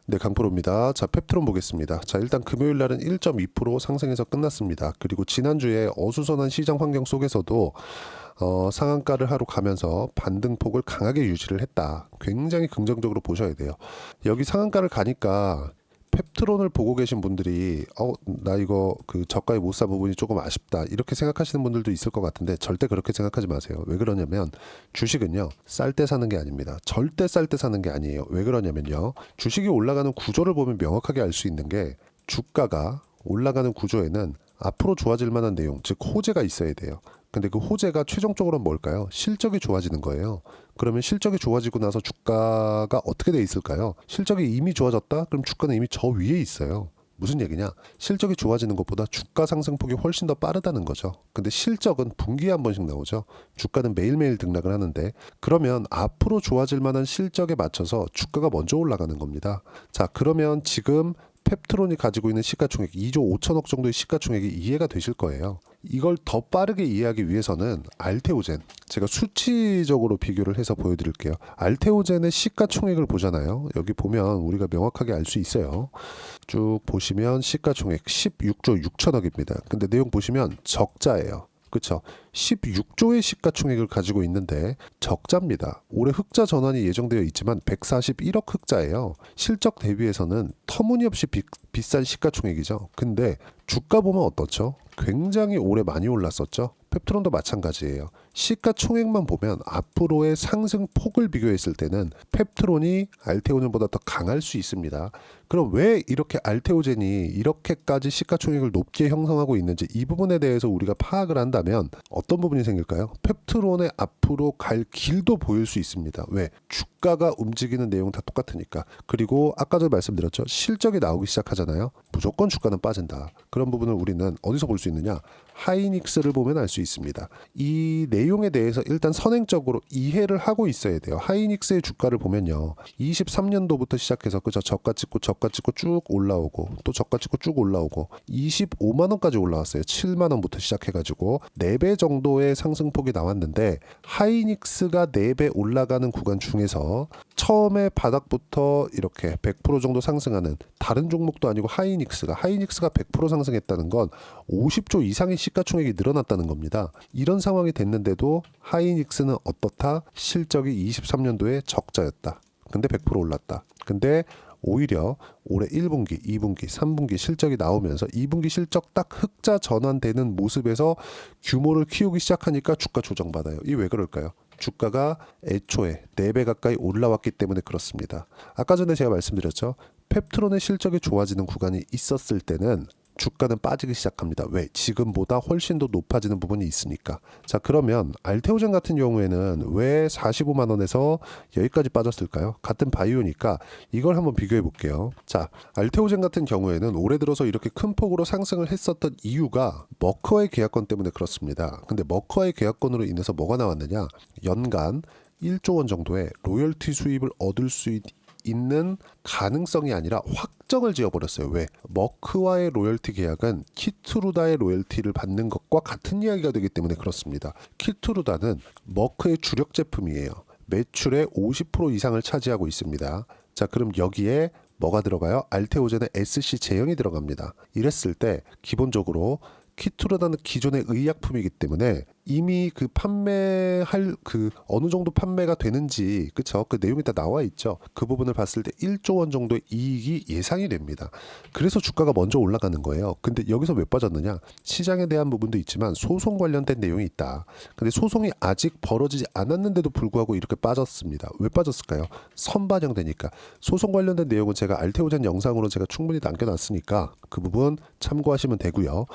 네, 강프로입니다. 자, 펩트론 보겠습니다. 자, 일단 금요일 날은 1.2% 상승해서 끝났습니다. 그리고 지난주에 어수선한 시장 환경 속에서도 상한가를 하러 가면서 반등폭을 강하게 유지를 했다. 굉장히 긍정적으로 보셔야 돼요. 여기 상한가를 가니까 펩트론을 보고 계신 분들이 나 이거 그 저가에 못 사 부분이 조금 아쉽다 이렇게 생각하시는 분들도 있을 것 같은데 절대 그렇게 생각하지 마세요. 왜 그러냐면 주식은요 쌀 때 사는 게 아닙니다. 절대 쌀 때 사는 게 아니에요. 왜 그러냐면요 주식이 올라가는 구조를 보면 명확하게 알 수 있는 게 주가가 올라가는 구조에는 앞으로 좋아질 만한 내용, 즉 호재가 있어야 돼요. 근데 그 호재가 최종적으로는 뭘까요? 실적이 좋아지는 거예요. 그러면 실적이 좋아지고 나서 주가가 어떻게 돼 있을까요? 실적이 이미 좋아졌다? 그럼 주가는 이미 저 위에 있어요. 무슨 얘기냐? 실적이 좋아지는 것보다 주가 상승폭이 훨씬 더 빠르다는 거죠. 근데 실적은 분기에 한 번씩 나오죠. 주가는 매일매일 등락을 하는데 그러면 앞으로 좋아질 만한 실적에 맞춰서 주가가 먼저 올라가는 겁니다. 자, 그러면 지금 펩트론이 가지고 있는 시가총액 2조 5천억 정도의 시가총액이 이해가 되실 거예요. 이걸 더 빠르게 이해하기 위해서는 알테오젠, 제가 수치적으로 비교를 해서 보여드릴게요. 알테오젠의 시가총액을 보잖아요. 여기 보면 우리가 명확하게 알 수 있어요. 쭉 보시면 시가총액 16조 6천억입니다. 근데 내용 보시면 적자예요. 그렇죠. 16조의 시가총액을 가지고 있는데 적자입니다. 올해 흑자 전환이 예정되어 있지만 141억 흑자예요. 실적 대비해서는 터무니없이 비싼 시가총액이죠. 근데 주가 보면 어떻죠? 굉장히 올해 많이 올랐었죠. 펩트론도 마찬가지예요. 시가총액만 보면 앞으로의 상승폭을 비교했을 때는 펩트론이 알테오젠보다 더 강할 수 있습니다. 그럼 왜 이렇게 알테오젠이 이렇게까지 시가총액을 높게 형성하고 있는지 이 부분에 대해서 우리가 파악을 한다면 어떤 부분이 생길까요? 펩트론의 앞으로 갈 길도 보일 수 있습니다. 왜? 주가가 움직이는 내용 다 똑같으니까. 그리고 아까 전에 말씀드렸죠. 실적이 나오기 시작하잖아요. 무조건 주가는 빠진다. 그런 부분을 우리는 어디서 볼 수 있느냐? 하이닉스를 보면 알 수 있습니다. 이 내용에 대해서 일단 선행적으로 이해를 하고 있어야 돼요. 하이닉스의 주가를 보면요. 23년도부터 시작해서 그저 저가 찍고 쭉 올라오고 또 저가 찍고 쭉 올라오고 25만 원까지 올라왔어요. 7만 원부터 시작해가지고 4배 정도의 상승폭이 나왔는데 하이닉스가 4배 올라가는 구간 중에서 처음에 바닥부터 이렇게 100% 정도 상승하는 다른 종목도 아니고 하이닉스가 100% 상승했다는 건 50조 이상의 시가총액이 늘어났다는 겁니다. 이런 상황이 됐는데도 하이닉스는 어떻다? 실적이 23년도에 적자였다. 근데 100% 올랐다. 근데 오히려 올해 1분기, 2분기, 3분기 실적이 나오면서 2분기 실적 딱 흑자 전환되는 모습에서 규모를 키우기 시작하니까 주가 조정받아요. 이 왜 그럴까요? 주가가 애초에 4배 가까이 올라왔기 때문에 그렇습니다. 아까 전에 제가 말씀드렸죠. 펩트론의 실적이 좋아지는 구간이 있었을 때는 주가는 빠지기 시작합니다. 왜? 지금보다 훨씬 더 높아지는 부분이 있으니까. 자, 그러면 알테오젠 같은 경우에는 왜 45만 원에서 여기까지 빠졌을까요? 같은 바이오니까 이걸 한번 비교해 볼게요. 자, 알테오젠 같은 경우에는 올해 들어서 이렇게 큰 폭으로 상승을 했었던 이유가 머커와의 계약권 때문에 그렇습니다. 근데 머커와의 계약권으로 인해서 뭐가 나왔느냐? 연간 1조 원 정도의 로열티 수입을 얻을 수 있는 가능성이 아니라 확정을 지어버렸어요. 왜? 머크와의 로열티 계약은 키트루다의 로열티를 받는 것과 같은 이야기가 되기 때문에 그렇습니다. 키트루다는 머크의 주력 제품이에요. 매출의 50% 이상을 차지하고 있습니다. 자, 그럼 여기에 뭐가 들어가요? 알테오젠의 SC 제형이 들어갑니다. 이랬을 때 기본적으로 키트루다는 기존의 의약품이기 때문에 이미 그 판매할 그 어느 정도 판매가 되는지 그쵸? 그 내용이 다 나와 있죠. 그 부분을 봤을 때 1조 원 정도의 이익이 예상이 됩니다. 그래서 주가가 먼저 올라가는 거예요. 근데 여기서 왜 빠졌느냐? 시장에 대한 부분도 있지만 소송 관련된 내용이 있다. 근데 소송이 아직 벌어지지 않았는데도 불구하고 이렇게 빠졌습니다. 왜 빠졌을까요? 선반영되니까. 소송 관련된 내용은 제가 알테오젠 영상으로 제가 충분히 남겨놨으니까 그 부분 참고하시면 되고요.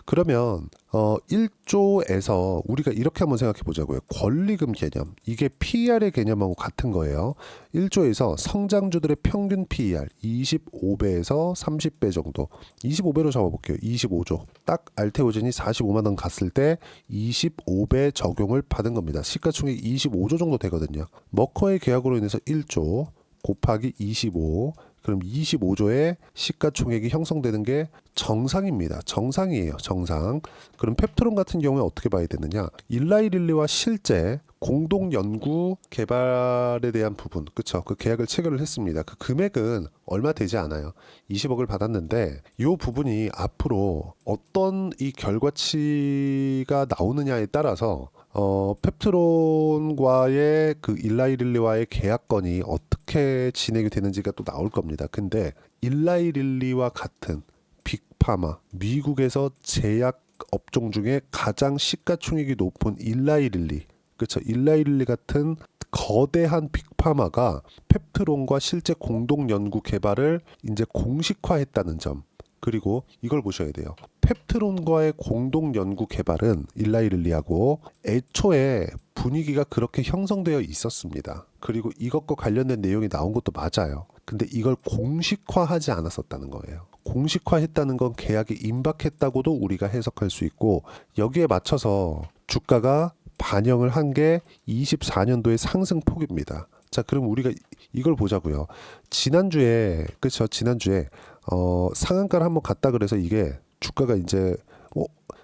그러면 1조에서 우리가 이렇게 한번 생각해 보자고요. 권리금 개념. 이게 PER의 개념하고 같은 거예요. 1조에서 성장주들의 평균 PER 25배에서 30배 정도. 25배로 잡아볼게요. 25조. 딱 알테오젠이 45만 원 갔을 때 25배 적용을 받은 겁니다. 시가총액 25조 정도 되거든요. 머커의 계약으로 인해서 1조 곱하기 25. 그럼 25조의 시가총액이 형성되는 게 정상입니다. 정상이에요. 정상. 그럼 펩트론 같은 경우에 어떻게 봐야 되느냐? 일라이 릴리와 실제 공동 연구 개발에 대한 부분, 그쵸? 그 계약을 체결을 했습니다. 그 금액은 얼마 되지 않아요. 20억을 받았는데 이 부분이 앞으로 어떤 이 결과치가 나오느냐에 따라서 펩트론과의 그 일라이릴리와의 계약건이 어떻게 진행이 되는지가 또 나올 겁니다. 근데 일라이릴리와 같은 빅파마, 미국에서 제약 업종 중에 가장 시가총액이 높은 일라이릴리, 그렇죠? 일라이릴리 같은 거대한 빅파마가 펩트론과 실제 공동 연구 개발을 이제 공식화했다는 점. 그리고 이걸 보셔야 돼요. 펩트론과의 공동 연구 개발은 일라이릴리하고 애초에 분위기가 그렇게 형성되어 있었습니다. 그리고 이것과 관련된 내용이 나온 것도 맞아요. 근데 이걸 공식화하지 않았었다는 거예요. 공식화했다는 건 계약이 임박했다고도 우리가 해석할 수 있고, 여기에 맞춰서 주가가 반영을 한 게 24년도의 상승폭입니다. 자, 그럼 우리가 이걸 보자고요. 지난주에, 그쵸? 지난주에 상한가를 한번 갔다 그래서 이게 주가가 이제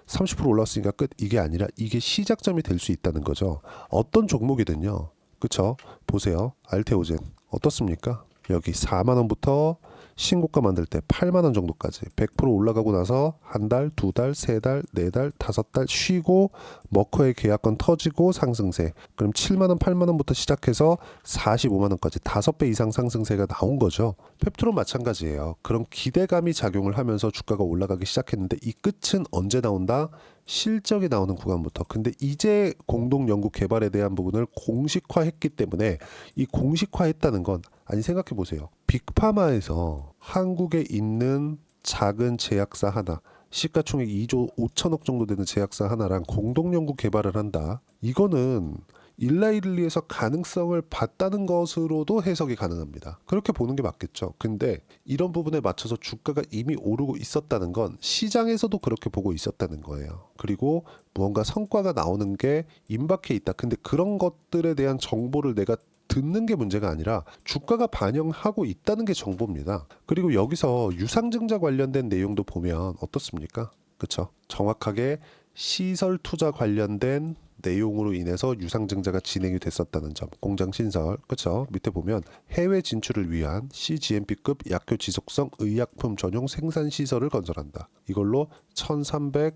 30% 올랐으니까 끝, 이게 아니라 이게 시작점이 될 수 있다는 거죠. 어떤 종목이든요. 그쵸? 보세요. 알테오젠 어떻습니까? 여기 4만 원부터 신고가 만들 때 8만 원 정도까지 100% 올라가고 나서 한 달, 두 달, 세 달, 네 달, 다섯 달 쉬고 머커의 계약권 터지고 상승세. 그럼 7만 원, 8만 원부터 시작해서 45만 원까지 5배 이상 상승세가 나온 거죠. 펩트론 마찬가지예요. 그런 기대감이 작용을 하면서 주가가 올라가기 시작했는데 이 끝은 언제 나온다? 실적이 나오는 구간부터. 근데 이제 공동 연구 개발에 대한 부분을 공식화했기 때문에 이 공식화했다는 건, 아니 생각해 보세요. 빅파마에서 한국에 있는 작은 제약사 하나, 시가총액 2조 5천억 정도 되는 제약사 하나랑 공동 연구 개발을 한다. 이거는 일라이릴리에서 가능성을 봤다는 것으로도 해석이 가능합니다. 그렇게 보는 게 맞겠죠. 근데 이런 부분에 맞춰서 주가가 이미 오르고 있었다는 건 시장에서도 그렇게 보고 있었다는 거예요. 그리고 무언가 성과가 나오는 게 임박해 있다. 근데 그런 것들에 대한 정보를 내가 듣는 게 문제가 아니라 주가가 반영하고 있다는 게 정보입니다. 그리고 여기서 유상증자 관련된 내용도 보면 어떻습니까? 그렇죠? 정확하게 시설 투자 관련된 내용으로 인해서 유상증자가 진행이 됐었다는 점. 공장 신설, 그렇죠? 밑에 보면 해외 진출을 위한 CGMP급 약효 지속성 의약품 전용 생산 시설을 건설한다. 이걸로 1,300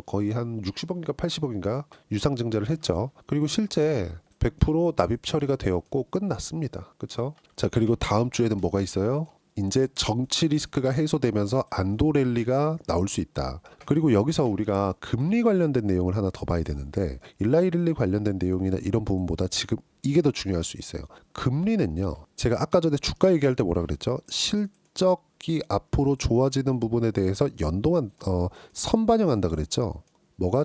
거의 한 60억인가 80억인가 유상증자를 했죠. 그리고 실제 100% 납입 처리가 되었고 끝났습니다. 그렇죠? 자, 그리고 다음 주에는 뭐가 있어요? 이제 정치 리스크가 해소되면서 안도 랠리가 나올 수 있다. 그리고 여기서 우리가 금리 관련된 내용을 하나 더 봐야 되는데, 일라이릴리 관련된 내용이나 이런 부분보다 지금 이게 더 중요할 수 있어요. 금리는요, 제가 아까 전에 주가 얘기할 때 뭐라 그랬죠? 실적이 앞으로 좋아지는 부분에 대해서 연동한 선반영한다 그랬죠. 뭐가?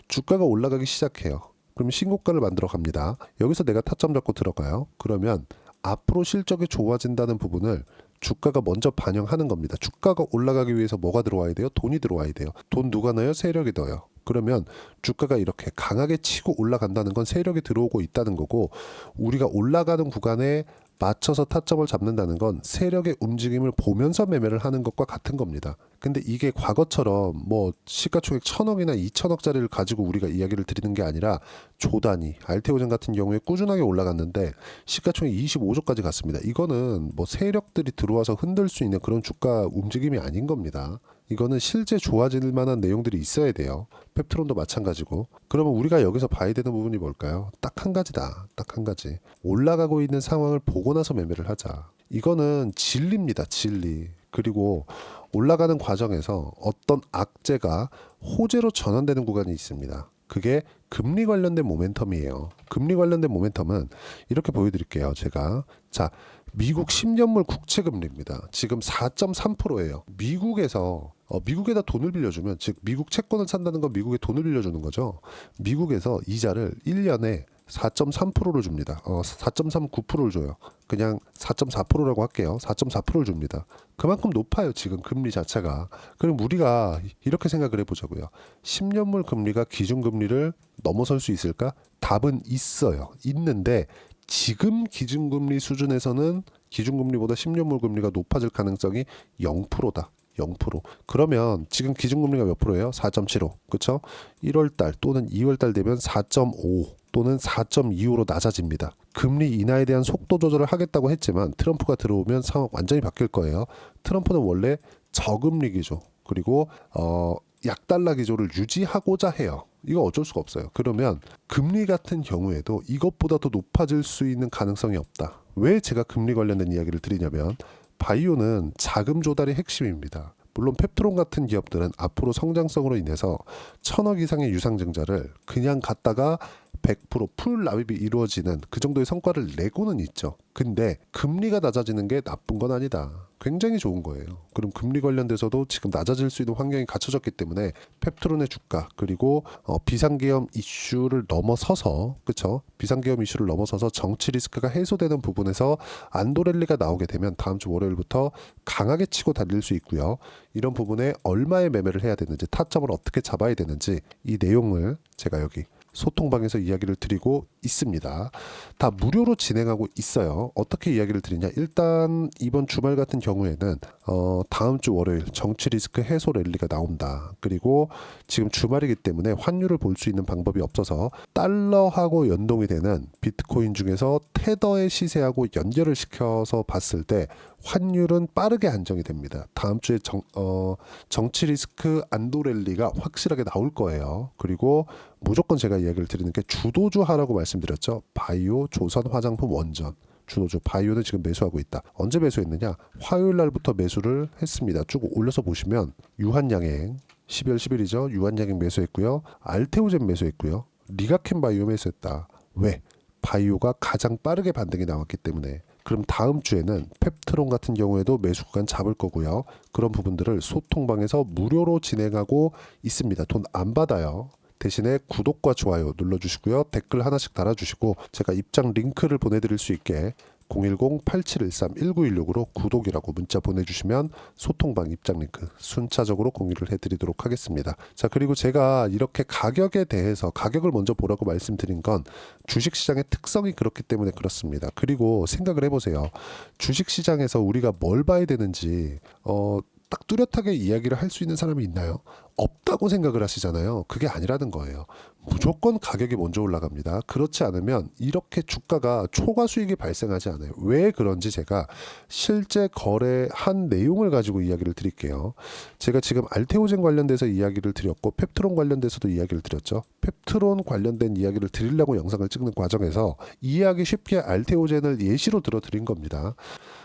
주가가 올라가기 시작해요. 그럼 신고가를 만들어 갑니다. 여기서 내가 타점 잡고 들어가요. 그러면 앞으로 실적이 좋아진다는 부분을 주가가 먼저 반영하는 겁니다. 주가가 올라가기 위해서 뭐가 들어와야 돼요? 돈이 들어와야 돼요. 돈 누가 넣어요? 세력이 넣어요. 그러면 주가가 이렇게 강하게 치고 올라간다는 건 세력이 들어오고 있다는 거고, 우리가 올라가는 구간에 맞춰서 타점을 잡는다는 건 세력의 움직임을 보면서 매매를 하는 것과 같은 겁니다. 근데 이게 과거처럼 뭐 시가총액 1,000억이나 2,000억짜리를 가지고 우리가 이야기를 드리는 게 아니라 조 단위, 알테오젠 같은 경우에 꾸준하게 올라갔는데 시가총액 25조까지 갔습니다. 이거는 뭐 세력들이 들어와서 흔들 수 있는 그런 주가 움직임이 아닌 겁니다. 이거는 실제 좋아질 만한 내용들이 있어야 돼요. 펩트론도 마찬가지고. 그러면 우리가 여기서 봐야 되는 부분이 뭘까요? 딱 한 가지다. 딱 한 가지. 올라가고 있는 상황을 보고 나서 매매를 하자. 이거는 진리입니다. 진리. 그리고 올라가는 과정에서 어떤 악재가 호재로 전환되는 구간이 있습니다. 그게 금리 관련된 모멘텀이에요. 금리 관련된 모멘텀은 이렇게 보여드릴게요. 제가. 자, 미국 10년물 국채금리입니다. 지금 4.3%예요. 미국에다 돈을 빌려주면, 즉 미국 채권을 산다는 건 미국에 돈을 빌려주는 거죠. 미국에서 이자를 1년에 4.3%를 줍니다. 4.39%를 줘요. 그냥 4.4%라고 할게요. 4.4%를 줍니다. 그만큼 높아요. 지금 금리 자체가. 그럼 우리가 이렇게 생각을 해보자고요. 10년물 금리가 기준금리를 넘어설 수 있을까? 답은 있어요. 있는데 지금 기준금리 수준에서는 기준금리보다 10년물 금리가 높아질 가능성이 0%다. 0%. 그러면 지금 기준금리가 몇 프로예요? 4.75. 그렇죠? 1월달 또는 2월달 되면 4.5 또는 4.25로 낮아집니다. 금리 인하에 대한 속도 조절을 하겠다고 했지만 트럼프가 들어오면 상황 완전히 바뀔 거예요. 트럼프는 원래 저금리 기조 그리고 약달러 기조를 유지하고자 해요. 이거 어쩔 수가 없어요. 그러면 금리 같은 경우에도 이것보다 더 높아질 수 있는 가능성이 없다. 왜 제가 금리 관련된 이야기를 드리냐면 바이오는 자금 조달이 핵심입니다. 물론 펩트론 같은 기업들은 앞으로 성장성으로 인해서 1,000억 이상의 유상증자를 그냥 갖다가 100%풀 납입이 이루어지는 그 정도의 성과를 내고는 있죠. 근데 금리가 낮아지는 게 나쁜 건 아니다. 굉장히 좋은 거예요. 그럼 금리 관련돼서도 지금 낮아질 수 있는 환경이 갖춰졌기 때문에 펩트론의 주가 그리고 비상계엄 이슈를 넘어서서 그렇죠? 비상계엄 이슈를 넘어서서 정치 리스크가 해소되는 부분에서 안도랠리가 나오게 되면 다음 주 월요일부터 강하게 치고 달릴 수 있고요. 이런 부분에 얼마의 매매를 해야 되는지 타점을 어떻게 잡아야 되는지 이 내용을 제가 여기 소통방에서 이야기를 드리고 있습니다. 다 무료로 진행하고 있어요. 어떻게 이야기를 드리냐? 일단 이번 주말 같은 경우에는 다음 주 월요일 정치 리스크 해소 랠리가 나온다. 그리고 지금 주말이기 때문에 환율을 볼 수 있는 방법이 없어서 달러하고 연동이 되는 비트코인 중에서 테더의 시세하고 연결을 시켜서 봤을 때 환율은 빠르게 안정이 됩니다. 다음 주에 정치 리스크 안도 랠리가 확실하게 나올 거예요. 그리고 무조건 제가 이야기를 드리는 게 주도주 하라고 말씀드렸죠. 바이오, 조선, 화장품, 원전. 주도주 바이오는 지금 매수하고 있다. 언제 매수했느냐? 화요일 날부터 매수를 했습니다. 쭉 올려서 보시면 유한양행 12월 10일이죠. 유한양행 매수했고요. 알테오젠 매수했고요. 리가켄 바이오 매수했다. 왜? 바이오가 가장 빠르게 반등이 나왔기 때문에. 그럼 다음 주에는 펩트론 같은 경우에도 매수 구간 잡을 거고요. 그런 부분들을 소통방에서 무료로 진행하고 있습니다. 돈 안 받아요. 대신에 구독과 좋아요 눌러주시고요. 댓글 하나씩 달아주시고 제가 입장 링크를 보내드릴 수 있게 010-8713-1916으로 구독이라고 문자 보내주시면 소통방 입장 링크 순차적으로 공유를 해드리도록 하겠습니다. 자, 그리고 제가 이렇게 가격에 대해서 가격을 먼저 보라고 말씀드린 건 주식시장의 특성이 그렇기 때문에 그렇습니다. 그리고 생각을 해보세요. 주식시장에서 우리가 뭘 봐야 되는지 딱 뚜렷하게 이야기를 할 수 있는 사람이 있나요? 없다고 생각을 하시잖아요. 그게 아니라는 거예요. 무조건 가격이 먼저 올라갑니다. 그렇지 않으면 이렇게 주가가 초과 수익이 발생하지 않아요. 왜 그런지 제가 실제 거래한 내용을 가지고 이야기를 드릴게요. 제가 지금 알테오젠 관련돼서 이야기를 드렸고 펩트론 관련돼서도 이야기를 드렸죠. 펩트론 관련된 이야기를 드리려고 영상을 찍는 과정에서 이해하기 쉽게 알테오젠을 예시로 들어드린 겁니다.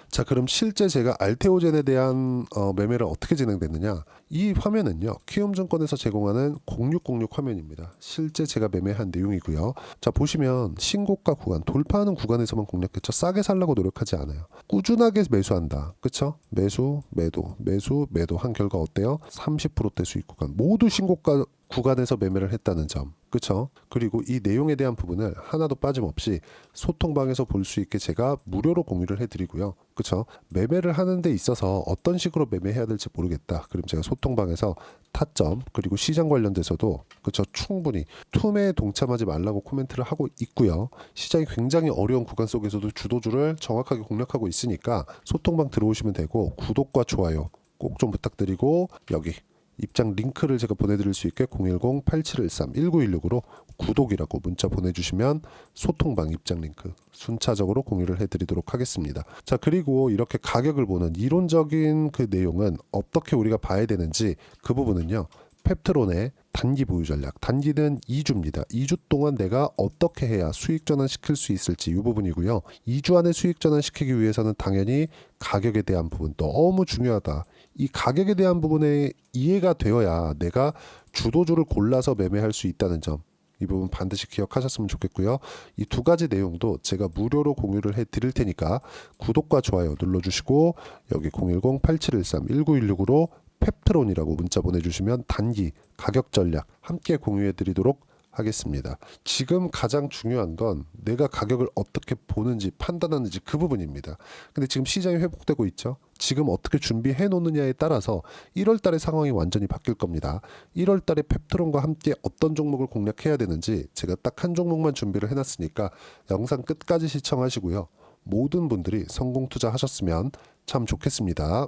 자, 그럼 실제 제가 알테오젠에 대한 매매를 어떻게 진행됐느냐? 이 화면은요, 키움증권에서 제공하는 0606 화면입니다. 실제 제가 매매한 내용이고요. 자, 보시면 신고가 구간, 돌파하는 구간에서만 공략했죠. 싸게 살라고 노력하지 않아요. 꾸준하게 매수한다. 그쵸? 매수, 매도, 매수, 매도 한 결과 어때요? 30%대 수익 구간. 모두 신고가 구간에서 매매를 했다는 점. 그쵸? 그리고 이 내용에 대한 부분을 하나도 빠짐없이 소통방에서 볼 수 있게 제가 무료로 공유를 해드리고요. 그쵸? 매매를 하는 데 있어서 어떤 식으로 매매해야 될지 모르겠다. 그럼 제가 소통방에서 타점 그리고 시장 관련돼서도 그쵸? 충분히 투매에 동참하지 말라고 코멘트를 하고 있고요. 시장이 굉장히 어려운 구간 속에서도 주도주를 정확하게 공략하고 있으니까 소통방 들어오시면 되고 구독과 좋아요 꼭 좀 부탁드리고 여기 입장 링크를 제가 보내드릴 수 있게 010-8713-1916으로 구독이라고 문자 보내주시면 소통방 입장 링크 순차적으로 공유를 해드리도록 하겠습니다. 자, 그리고 이렇게 가격을 보는 이론적인 그 내용은 어떻게 우리가 봐야 되는지 그 부분은요. 펩트론의 단기 보유 전략. 단기는 2주입니다. 2주 동안 내가 어떻게 해야 수익 전환 시킬 수 있을지 이 부분이고요. 2주 안에 수익 전환 시키기 위해서는 당연히 가격에 대한 부분 너무 중요하다. 이 가격에 대한 부분에 이해가 되어야 내가 주도주를 골라서 매매할 수 있다는 점. 이 부분 반드시 기억하셨으면 좋겠고요. 이 두 가지 내용도 제가 무료로 공유를 해드릴 테니까 구독과 좋아요 눌러주시고 여기 010-8713-1916으로 펩트론이라고 문자 보내주시면 단기 가격 전략 함께 공유해 드리도록 하겠습니다. 지금 가장 중요한 건 내가 가격을 어떻게 보는지 판단하는지 그 부분입니다. 근데 지금 시장이 회복되고 있죠. 지금 어떻게 준비해 놓느냐에 따라서 1월 달의 상황이 완전히 바뀔 겁니다. 1월 달에 펩트론과 함께 어떤 종목을 공략해야 되는지 제가 딱 한 종목만 준비를 해놨으니까 영상 끝까지 시청하시고요. 모든 분들이 성공 투자하셨으면 참 좋겠습니다.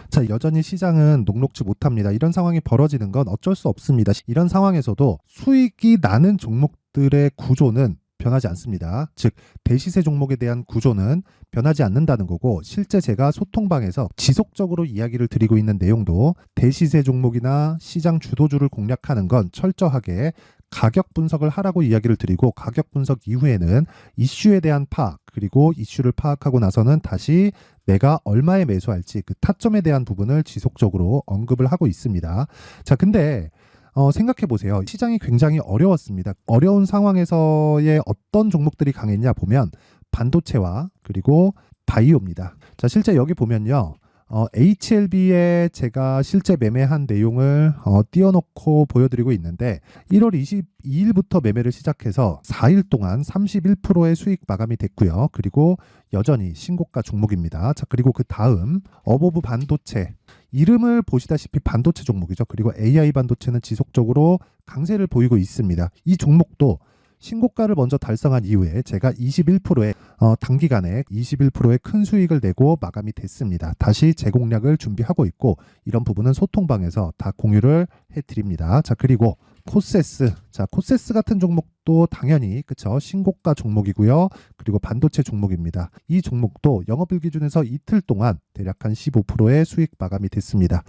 자, 여전히 시장은 녹록지 못합니다. 이런 상황이 벌어지는 건 어쩔 수 없습니다. 이런 상황에서도 수익이 나는 종목 종목들의 구조는 변하지 않습니다. 즉 대시세 종목에 대한 구조는 변하지 않는다는 거고, 실제 제가 소통방에서 지속적으로 이야기를 드리고 있는 내용도 대시세 종목이나 시장 주도주를 공략하는 건 철저하게 가격 분석을 하라고 이야기를 드리고, 가격 분석 이후에는 이슈에 대한 파악, 그리고 이슈를 파악하고 나서는 다시 내가 얼마에 매수할지 그 타점에 대한 부분을 지속적으로 언급을 하고 있습니다. 자, 근데 생각해 보세요. 시장이 굉장히 어려웠습니다. 어려운 상황에서의 어떤 종목들이 강했냐 보면 반도체와 그리고 바이오입니다. 자, 실제 여기 보면요. HLB에 제가 실제 매매한 내용을 띄워놓고 보여드리고 있는데, 1월 22일부터 매매를 시작해서 4일 동안 31%의 수익 마감이 됐고요. 그리고 여전히 신고가 종목입니다. 자, 그리고 그 다음 어보브 반도체, 이름을 보시다시피 반도체 종목이죠. 그리고 AI 반도체는 지속적으로 강세를 보이고 있습니다. 이 종목도 신고가를 먼저 달성한 이후에 제가 21%의 단기간에 21%의 큰 수익을 내고 마감이 됐습니다. 다시 재공략을 준비하고 있고, 이런 부분은 소통방에서 다 공유를 해드립니다. 자, 그리고 코세스. 자, 코세스 같은 종목도 당연히 그쵸, 신고가 종목이고요. 그리고 반도체 종목입니다. 이 종목도 영업일 기준에서 이틀 동안 대략 한 15%의 수익 마감이 됐습니다.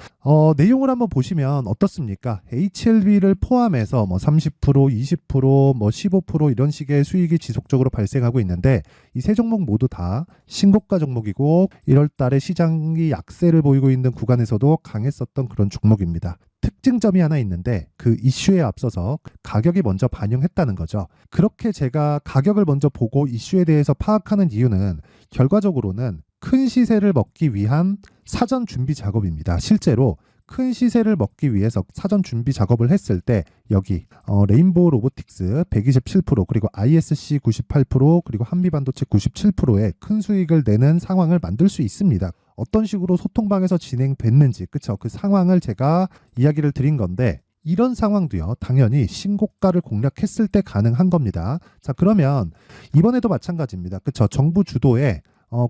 내용을 한번 보시면 어떻습니까? HLB를 포함해서 뭐 30%, 20%, 뭐 15% 이런 식의 수익이 지속적으로 발생하고 있는데, 이 세 종목 모두 다 신고가 종목이고 1월 달에 시장이 약세를 보이고 있는 구간에서도 강했었던 그런 종목입니다. 특징점이 하나 있는데, 그 이슈에 앞서서 가격이 먼저 반영했다는 거죠. 그렇게 제가 가격을 먼저 보고 이슈에 대해서 파악하는 이유는 결과적으로는 큰 시세를 먹기 위한 사전 준비 작업입니다. 실제로 큰 시세를 먹기 위해서 사전 준비 작업을 했을 때 여기 레인보우 로보틱스 127%, 그리고 ISC 98%, 그리고 한미반도체 97%의 큰 수익을 내는 상황을 만들 수 있습니다. 어떤 식으로 소통방에서 진행됐는지, 그쵸? 그 상황을 제가 이야기를 드린 건데, 이런 상황도요, 당연히 신고가를 공략했을 때 가능한 겁니다. 자, 그러면 이번에도 마찬가지입니다. 그쵸? 정부 주도의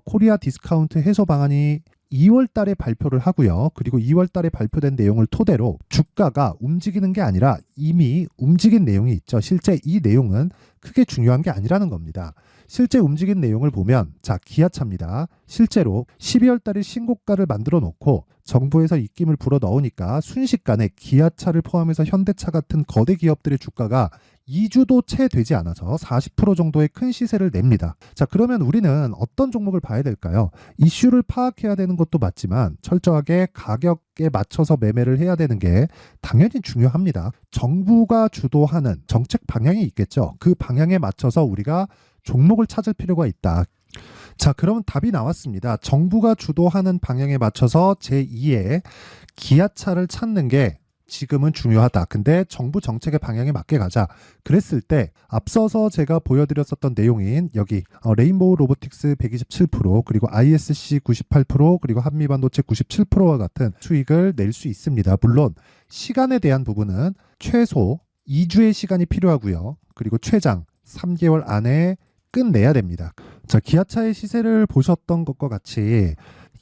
코리아 디스카운트 해소 방안이 2월 달에 발표를 하고요. 그리고 2월 달에 발표된 내용을 토대로 주가가 움직이는 게 아니라 이미 움직인 내용이 있죠. 실제 이 내용은 크게 중요한 게 아니라는 겁니다. 실제 움직인 내용을 보면, 자, 기아차입니다. 실제로 12월 달에 신고가를 만들어 놓고 정부에서 입김을 불어 넣으니까 순식간에 기아차를 포함해서 현대차 같은 거대 기업들의 주가가 2주도 채 되지 않아서 40% 정도의 큰 시세를 냅니다. 자, 그러면 우리는 어떤 종목을 봐야 될까요? 이슈를 파악해야 되는 것도 맞지만 철저하게 가격에 맞춰서 매매를 해야 되는 게 당연히 중요합니다. 정부가 주도하는 정책 방향이 있겠죠. 그 방향에 맞춰서 우리가 종목을 찾을 필요가 있다. 자, 그러면 답이 나왔습니다. 정부가 주도하는 방향에 맞춰서 제2의 기아차를 찾는 게 지금은 중요하다. 근데 정부 정책의 방향에 맞게 가자. 그랬을 때 앞서서 제가 보여드렸었던 내용인 여기 레인보우 로보틱스 127%, 그리고 ISC 98%, 그리고 한미반도체 97%와 같은 수익을 낼 수 있습니다. 물론 시간에 대한 부분은 최소 2주의 시간이 필요하고요. 그리고 최장 3개월 안에 끝내야 됩니다. 자, 기아차의 시세를 보셨던 것과 같이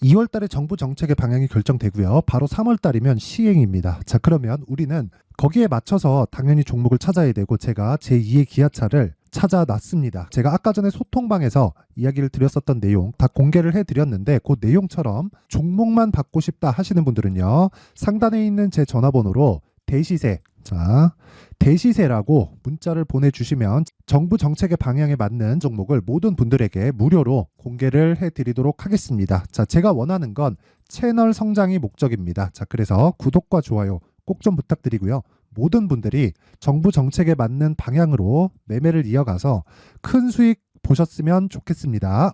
2월 달에 정부 정책의 방향이 결정되고요. 바로 3월 달이면 시행입니다. 자, 그러면 우리는 거기에 맞춰서 당연히 종목을 찾아야 되고, 제가 제2의 기아차를 찾아놨습니다. 제가 아까 전에 소통방에서 이야기를 드렸었던 내용 다 공개를 해드렸는데, 그 내용처럼 종목만 받고 싶다 하시는 분들은요, 상단에 있는 제 전화번호로 대시세, 자, 대시세라고 문자를 보내주시면 정부 정책의 방향에 맞는 종목을 모든 분들에게 무료로 공개를 해드리도록 하겠습니다. 자, 제가 원하는 건 채널 성장이 목적입니다. 자, 그래서 구독과 좋아요 꼭 좀 부탁드리고요. 모든 분들이 정부 정책에 맞는 방향으로 매매를 이어가서 큰 수익 보셨으면 좋겠습니다.